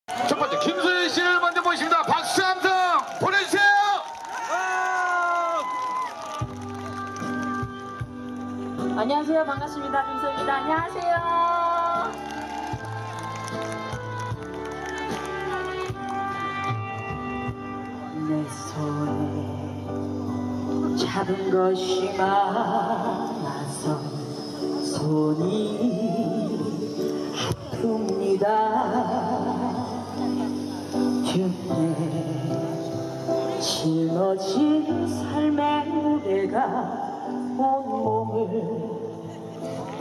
첫 번째 김소연 씨를 먼저 모십니다. 박수 한 통 보내주세요. 안녕하세요. 반갑습니다. 김소연입니다. 안녕하세요. 내 손에 작은 것이 많아서 손이 아픕니다. 내 짊어진 삶의 무게가 온몸을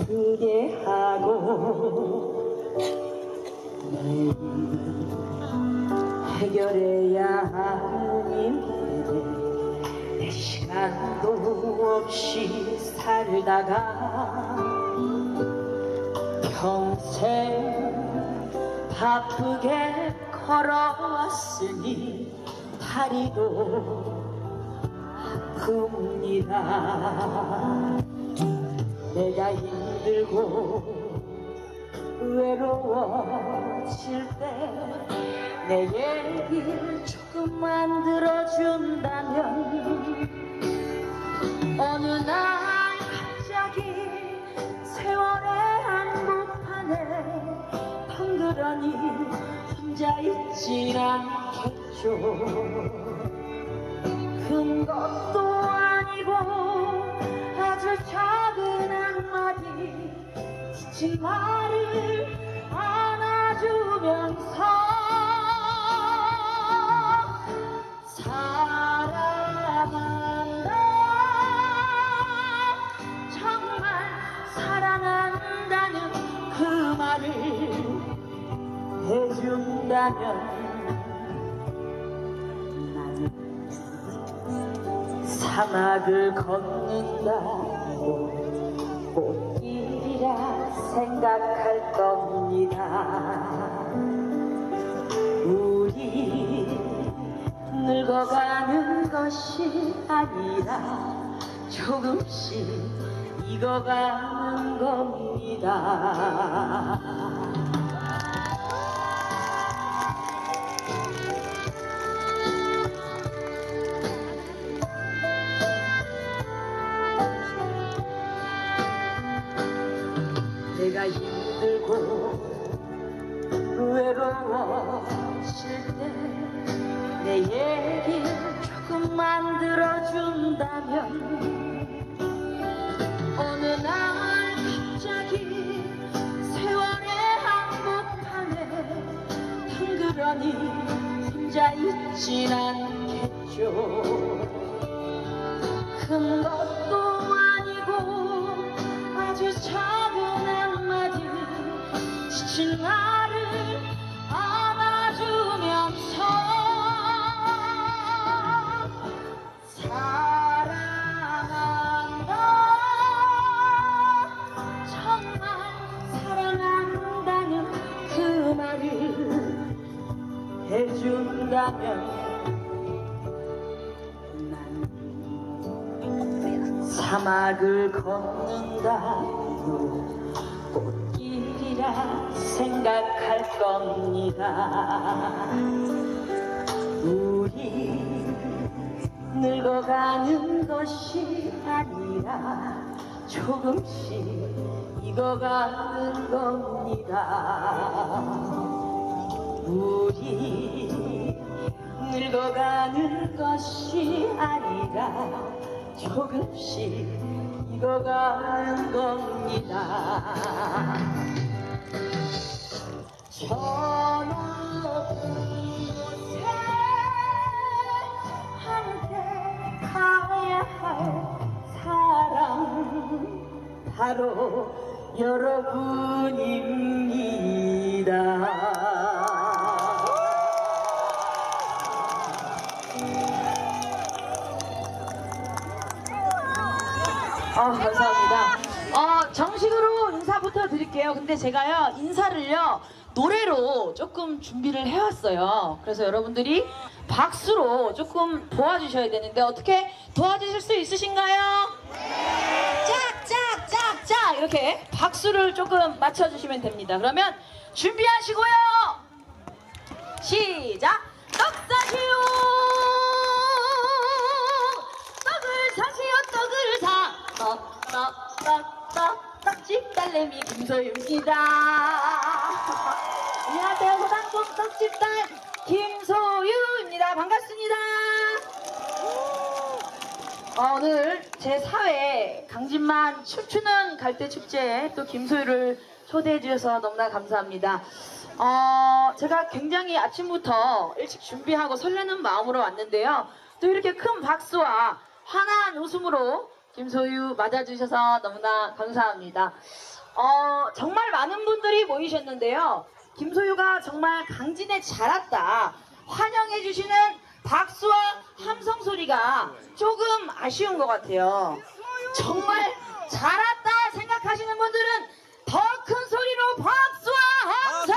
그게 하고 내일 해결해야 하는 일들을 내 시간도 없이 살다가 평생 바쁘게 걸어왔으니 다리도 아픕니다. 내가 힘들고 외로워질 때 내 얘기를 조금만 들어준다면 어느 날 갑자기 세월의 한복판에 덩그러니 혼자 있진 않겠죠. 큰 것도 아니고 아주 작은 한마디 지친 말을 안아주면서 사랑한다, 정말 사랑한다는 그 말을 해준다면 나는 사막을 걷는다고 꽃길이라 생각할 겁니다. 우리 늙어가는 것이 아니라 조금씩 익어가는 겁니다. 내가 힘들고 외로워질 때 내 얘기 조금만 들어준다면 어느 날 갑자기 세월의 한복판에 덩그러니 혼자 있진 않겠죠. 큰 것도 아니고 아주 작은 한마디 지친 나를 안아주면서 사랑한다, 정말 사랑한다는 그 말을 해준다면 난 사막을 걷는다고 꽃길이라 생각할 겁니다. 우리 늙어가는 것이 아니라 조금씩 익어가는 겁니다. 우리 늙어가는 것이 아니라 조금씩 익어가는 겁니다. 저 높은 곳에 함께 가야 할 사람 바로 여러분입니다. 감사합니다. 정식으로 인사부터 드릴게요. 근데 제가요, 인사를요, 노래로 조금 준비를 해왔어요. 그래서 여러분들이 박수로 조금 도와주셔야 되는데 어떻게 도와주실 수 있으신가요? 짝짝짝짝 이렇게 박수를 조금 맞춰주시면 됩니다. 그러면 준비하시고요. 시작! 떡 사시오! 떡을 사시오, 떡을 사! 떡집 딸내미 김소유입니다. 안녕하세요. 소당동 떡집 딸 김소유입니다. 반갑습니다. 오늘 제 4회 강진만 춤추는 갈대축제에 또 김소유를 초대해 주셔서 너무나 감사합니다. 제가 굉장히 아침부터 일찍 준비하고 설레는 마음으로 왔는데요. 또 이렇게 큰 박수와 환한 웃음으로 김소유 맞아주셔서 너무나 감사합니다. 정말 많은 분들이 모이셨는데요. 김소유가 정말 강진에 자랐다 환영해주시는 박수와 함성 소리가 조금 아쉬운 것 같아요. 정말 잘했다 생각하시는 분들은 더 큰 소리로 박수와 함성!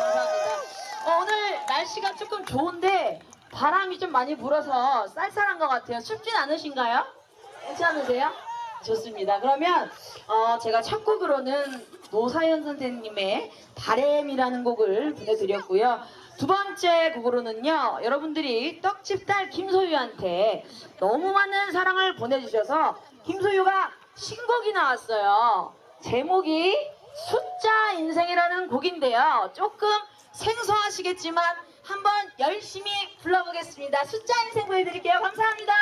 감사합니다. 오늘 날씨가 조금 좋은데 바람이 좀 많이 불어서 쌀쌀한 것 같아요. 춥진 않으신가요? 괜찮으세요? 좋습니다. 그러면 제가 첫 곡으로는 노사연 선생님의 바램이라는 곡을 보내드렸고요. 두 번째 곡으로는요, 여러분들이 떡집 딸 김소유한테 너무 많은 사랑을 보내주셔서 김소유가 신곡이 나왔어요. 제목이 숫자 인생이라는 곡인데요. 조금 생소하시겠지만 한번 열심히 불러보겠습니다. 숫자 인생 보여드릴게요. 감사합니다.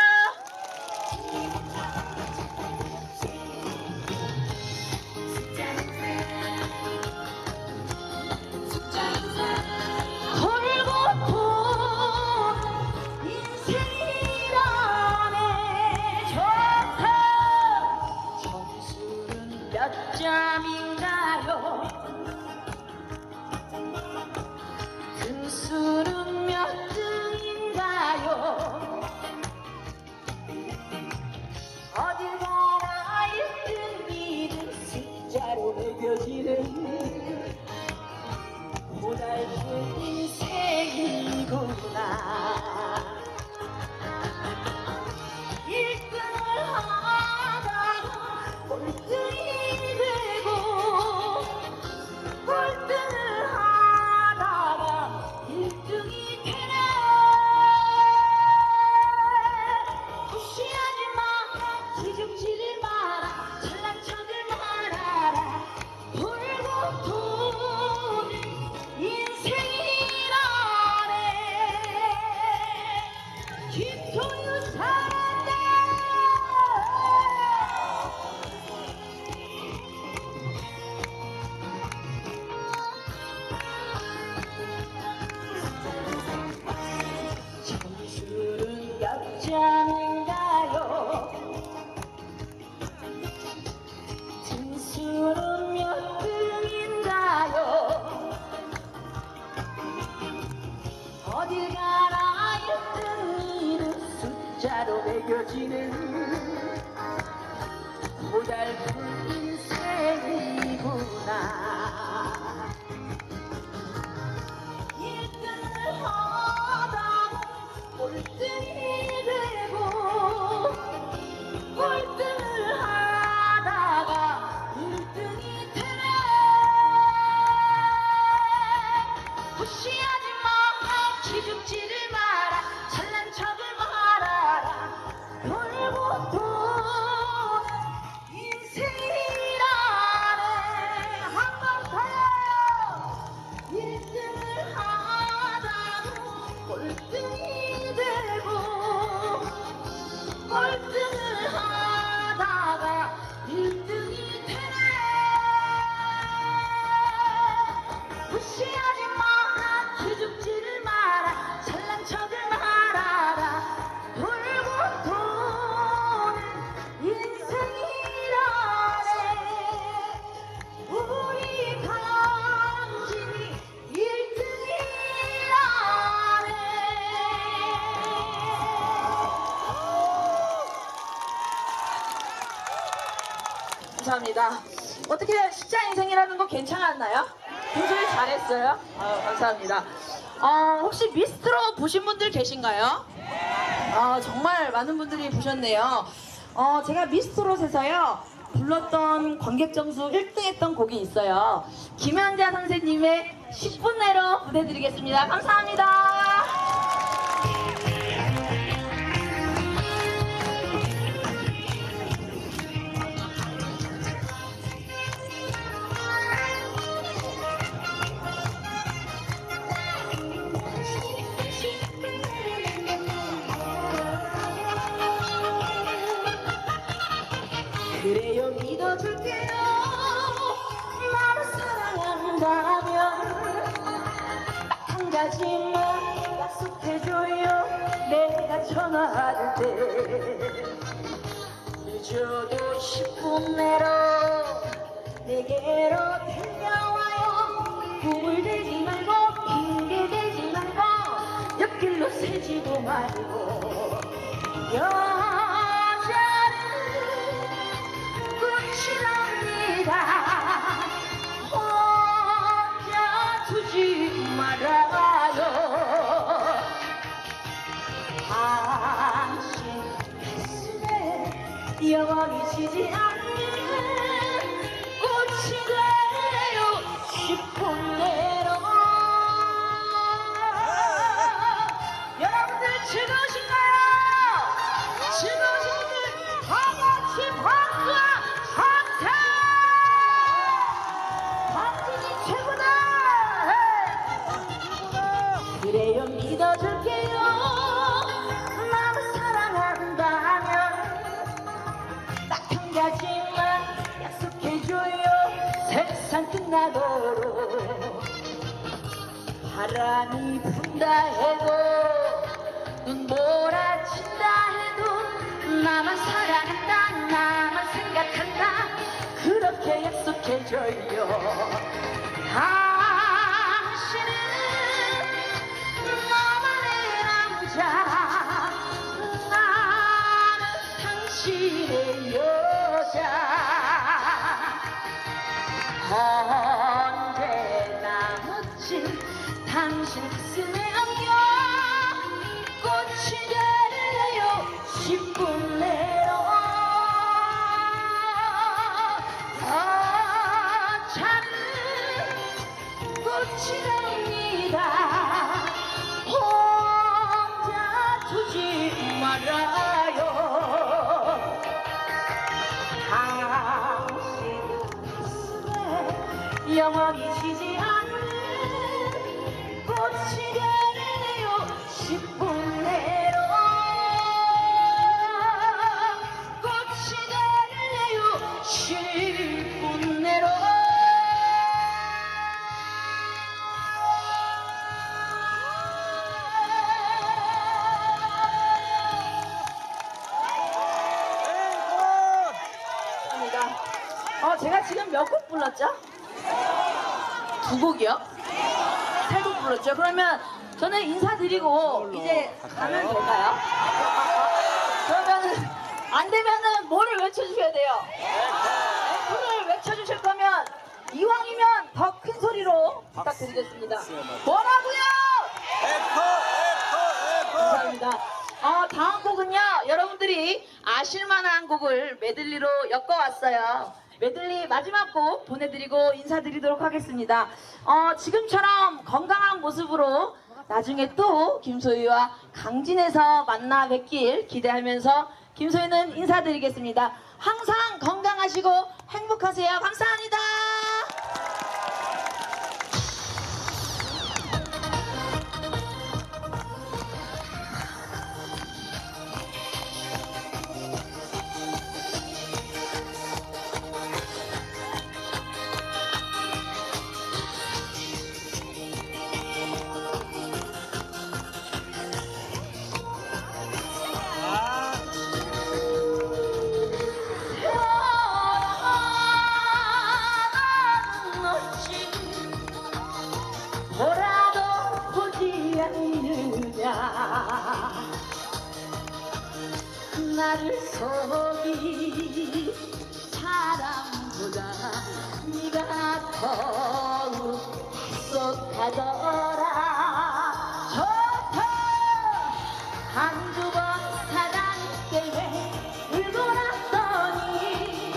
등수는 몇 등인가요? 어딜 가나 1등, 2등 숫자로 매겨지는 고달픈 인생이구나. 1등을 하다가 꼴등이 되고 꼴등을 하다가 1등이 되네. 무시하지 마라, 기죽지를 마라, 잘난 척을 말아라. 돌고 도는 인생이라네. 김소유 잘한다. 점수는 몇 점인가요? 등수는 몇 등인가요? 어딜 가나 1등, 2등 숫자로 매겨지는 고달픈 인생이구나. 1등을 하다가 꼴등이 되고 꼴등을 하다가 1등이 되네. 무시하지 마라, 기죽지를 마라, 잘난 척을 말아라. 돌고 도는 인생이라네. 한 번 더요. 1등을 하다가 꼴등이 되고 꼴등을 하다가 1등이 되네. 무시하지 마라, 기죽지를 마라, 잘난 척을 말아라. 돌고 도는 인생이라네. 우리 강진이 1등이라네. 감사합니다. 어떻게 숫자 인생이라는 거 괜찮았나요? 굉장히 잘했어요. 감사합니다. 혹시 미스트로 보신 분들 계신가요? 정말 많은 분들이 보셨네요. 제가 미스트롯에서요 불렀던 관객 점수 1등 했던 곡이 있어요. 김연자 선생님의 10분 내로 보내드리겠습니다. 감사합니다. 그래요 믿어줄게요. 나를 사랑한다면 딱 한 가지만 약속해줘요. 내가 전화할 때 늦어도 10분 내로 내게로 들려와요. 우물대지 말고 핑계대지 말고 옆길로 새지도 말고 혼자 두지 말아요. 당신 가슴에 영원히 지지 않는 꽃이 되요 10분 내로. 여러분들 즐거우신가요? 즐거우신 분들 다 같이 박수와 함성! 박진이 최고다! 그래요 믿어줄게요. 나를 사랑한다면 딱 한 가지만 약속해줘요. 세상 끝나도록 바람이 분다 해도 눈몰아친다 해도 나만 사랑한다 나만 생각한다 그렇게 약속해줘요. 당신은 너만의 남자 나는 당신의 여자. 언제나 멋진 당신 가슴에 안겨 꽃이 되요 10분 내로. 저차는 꽃이 됩니다. 혼자 두지 말아요. 당신 가슴에 영원히 지지 않는 꽃이 되요 10분 내로. 꽃이 되요 10분 내로. 제가 지금 몇 곡 불렀죠? 2곡이요? 3곡 불렀죠? 그러면 저는 인사드리고 이제 가면 될까요? 그러면은 안 되면은 뭐를 외쳐주셔야 돼요? 앵콜을 외쳐주실 거면 이왕이면 더 큰 소리로 부탁드리겠습니다. 뭐라고요? 감사합니다. 다음 곡은요, 여러분들이 아실만한 곡을 메들리로 엮어왔어요. 메들리 마지막 곡 보내드리고 인사드리도록 하겠습니다. 지금처럼 건강한 모습으로 나중에 또 김소희와 강진에서 만나 뵙길 기대하면서 김소희는 인사드리겠습니다. 항상 건강하시고 행복하세요. 감사합니다. 보라도 보지 않느냐 나를 속이 사람보다 네가 더욱 속하더라. 좋다 한두 번 사랑 때문에 울고 났더니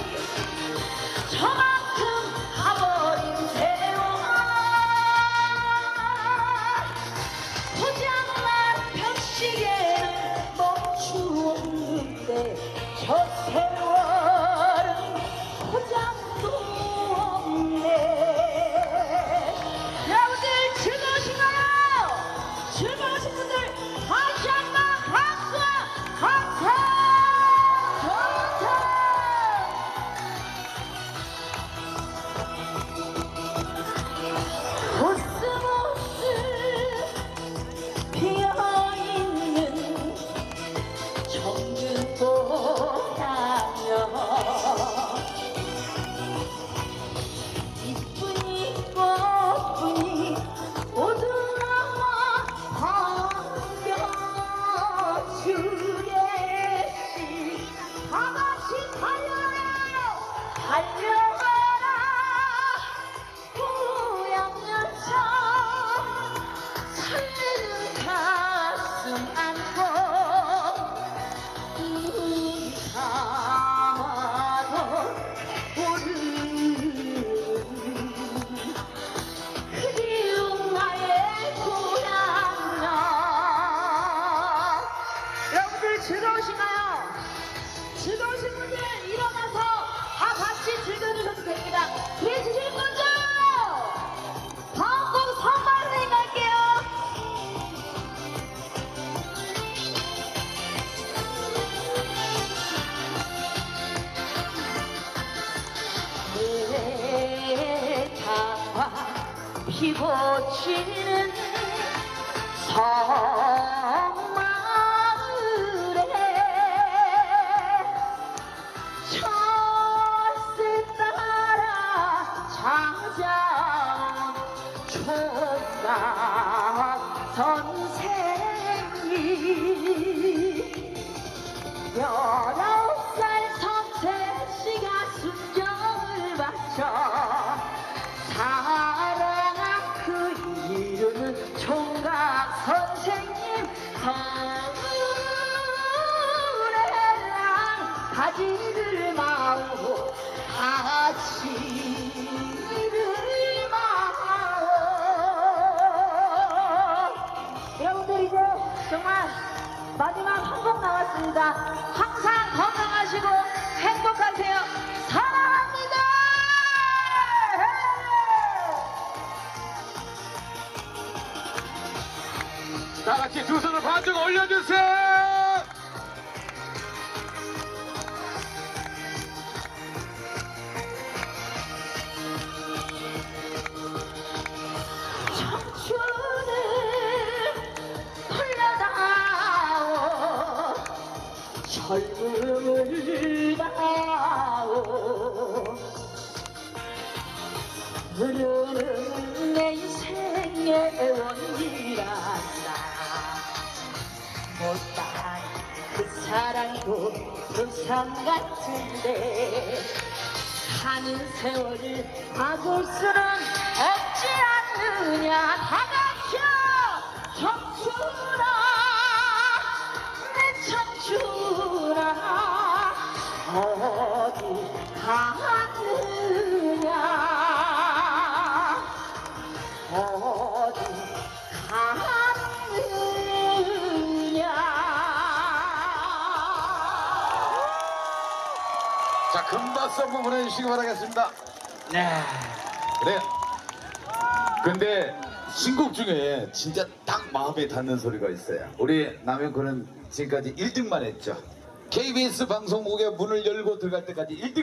피고 지는 성마을에 철새 따라 찾아온 총각 선생님 19살 성태씨가 순정을 바쳐 사랑한 그 이름은 총각 선생님 서울에랑 가지를 마오 가지를 마오. 여러분들 이제 정말 마지막 한 곡 남았습니다. 항상 건강하시고 행복하세요. 사랑합니다. 다 같이 두 손을 반쪽 올려주세요. 청춘을 흘려다오 젊음을 다오 흐르는 내 인생의 원이란다 못다한 그 사랑도 부산 같은데 사는 세월을 막을 수는 없지 않느냐 다 같이 청춘아 내 청춘아 어디 갔느냐 어디 갔느냐. 자, 큰 박수 한번 보내주시기 바라겠습니다. 네. 그래. 근데 신곡 중에 진짜 딱 마음에 닿는 소리가 있어요. 우리 남현군은 지금까지 1등만 했죠. KBS 방송국에 문을 열고 들어갈 때까지 1등